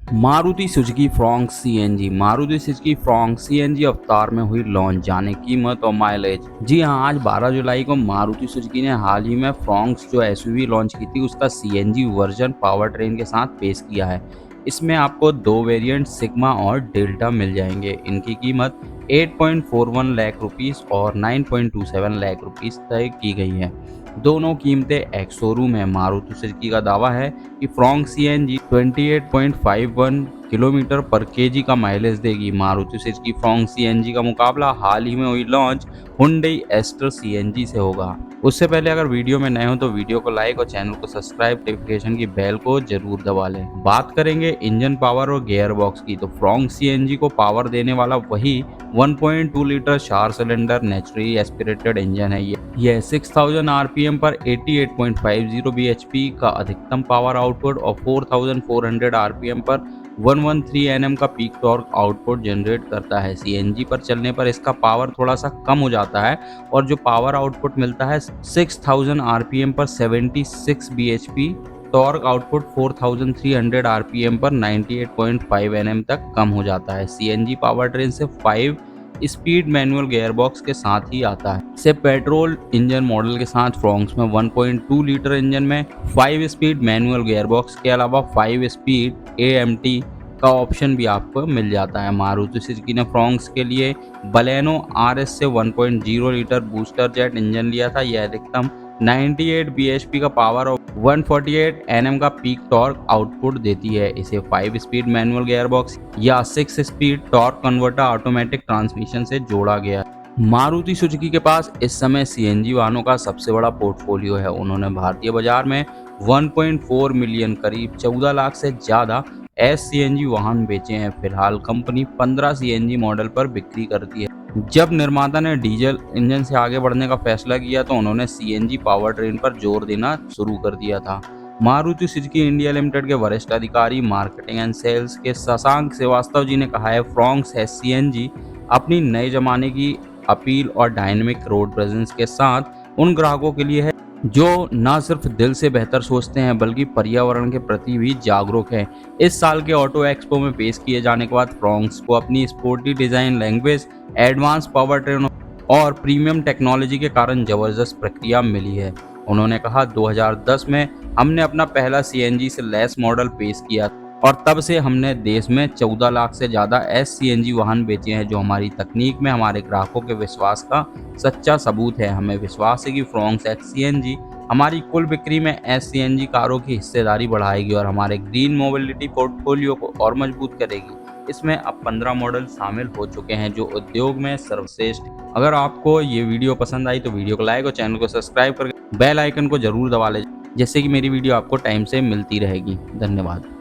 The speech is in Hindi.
Maruti Suzuki Fronx CNG. Maruti Suzuki Fronx CNG अवतार में हुई लॉन्च। जाने कीमत और माइलेज। जी हाँ, आज 12 जुलाई को मारुति सुजुकी ने हाल ही में फ्रॉन्क्स जो एसयूवी लॉन्च की थी उसका सीएनजी वर्जन पावर ट्रेन के साथ पेश किया है। इसमें आपको दो वेरिएंट सिग्मा और डेल्टा मिल जाएंगे। इनकी कीमत 8.41 लाख रुपीस और 9.27 लाख रुपीस तय की गई है। दोनों कीमतें एक्स शोरूम है। मारुति सुजुकी का दावा है कि फ्रॉन्क सीएनजी 28.51 किलोमीटर पर केजी का माइलेज देगी। मारुति सुजुकी फ्रॉन्क सीएनजी का मुकाबला हाल ही में हुई लॉन्च हुंडई एस्टर सीएनजी से होगा। उससे पहले अगर वीडियो में नए हो तो वीडियो को लाइक और चैनल को सब्सक्राइब, नोटिफिकेशन की बेल को जरूर दबा लें। बात करेंगे इंजन पावर और गियर बॉक्स की, तो फ्रॉन्क सीएनजी को पावर देने वाला वही 1.2 litre 4 cylinder naturally aspirated engine है। यह 6000 आरपीएम पर 88.50 bhp का अधिकतम पावर आउटपुट और 4400 आरपीएम पर 113 एनएम का पीक टॉर्क आउटपुट जनरेट करता है। सीएनजी पर चलने पर इसका पावर थोड़ा सा कम हो जाता है और जो पावर आउटपुट मिलता है 6000 आरपीएम पर 76 bhp, टॉर्क आउटपुट 4300 आरपीएम पर 98.5 एनएम तक कम हो जाता है। सीएनजी पावर ट्रेन से 5 स्पीड मैनुअल गियरबॉक्स के साथ ही आता है। से पेट्रोल इंजन मॉडल के साथ फ्रॉन्क्स में 1.2 लीटर इंजन में 5 स्पीड मैनुअल गियरबॉक्स के अलावा 5 स्पीड एएमटी का ऑप्शन भी आपको मिल जाता है। मारुति सुजुकी ने फ्रॉन्क्स के लिए बलेनो आरएस से 1.0 लीटर बूस्टर जेट इंजन लिया था। यह अधिकतम 98 bhp का पावर और 148 एनएम का पीक टॉर्क आउटपुट देती है। इसे 5 स्पीड मैनुअल गियरबॉक्स या 6 speed torque converter automatic transmission से जोड़ा गया है। मारुति सुजुकी के पास इस समय सीएनजी वाहनों का सबसे बड़ा पोर्टफोलियो है। उन्होंने भारतीय बाजार में 1.4 मिलियन, करीब 14 लाख से ज़्यादा सीएनजी वाहन बेचे हैं। फिलहाल कंपनी 15 सीएनजी मॉडल पर बिक्री करती है। जब निर्माता ने डीजल इंजन से आगे बढ़ने का फैसला किया तो उन्होंने सीएनजी पावर ट्रेन पर जोर देना शुरू कर दिया था। मारुति सुजुकी इंडिया लिमिटेड के वरिष्ठ अधिकारी मार्केटिंग एंड सेल्स के शशांक श्रीवास्तव जी ने कहा है, फ्रॉन्क्स सीएनजी अपनी नए जमाने की अपील और डायनेमिक रोड प्रेजेंस के साथ उन ग्राहकों के लिए है जो न सिर्फ दिल से बेहतर सोचते हैं बल्कि पर्यावरण के प्रति भी जागरूक हैं। इस साल के ऑटो एक्सपो में पेश किए जाने के बाद फ्रॉन्क्स को अपनी sporty design, language, advance power train और प्रीमियम टेक्नोलॉजी के कारण जबरदस्त प्रतिक्रिया मिली है। उन्होंने कहा, 2010 में हमने अपना पहला सीएनजी से लैस मॉडल पेश किया और तब से हमने देश में 14 लाख से ज़्यादा सीएनजी वाहन बेचे हैं, जो हमारी तकनीक में हमारे ग्राहकों के विश्वास का सच्चा सबूत है। हमें विश्वास है कि फ्रॉन्क्स सीएनजी हमारी कुल बिक्री में सीएनजी कारों की हिस्सेदारी बढ़ाएगी और हमारे ग्रीन मोबिलिटी पोर्टफोलियो को और मजबूत करेगी। इसमें अब 15 मॉडल शामिल हो चुके हैं जो उद्योग में सर्वश्रेष्ठ। अगर आपको ये वीडियो पसंद आई तो वीडियो को लाइक और चैनल को सब्सक्राइब करके बेल आइकन को जरूर दबा लें, जिससे कि मेरी वीडियो आपको टाइम से मिलती रहेगी। धन्यवाद।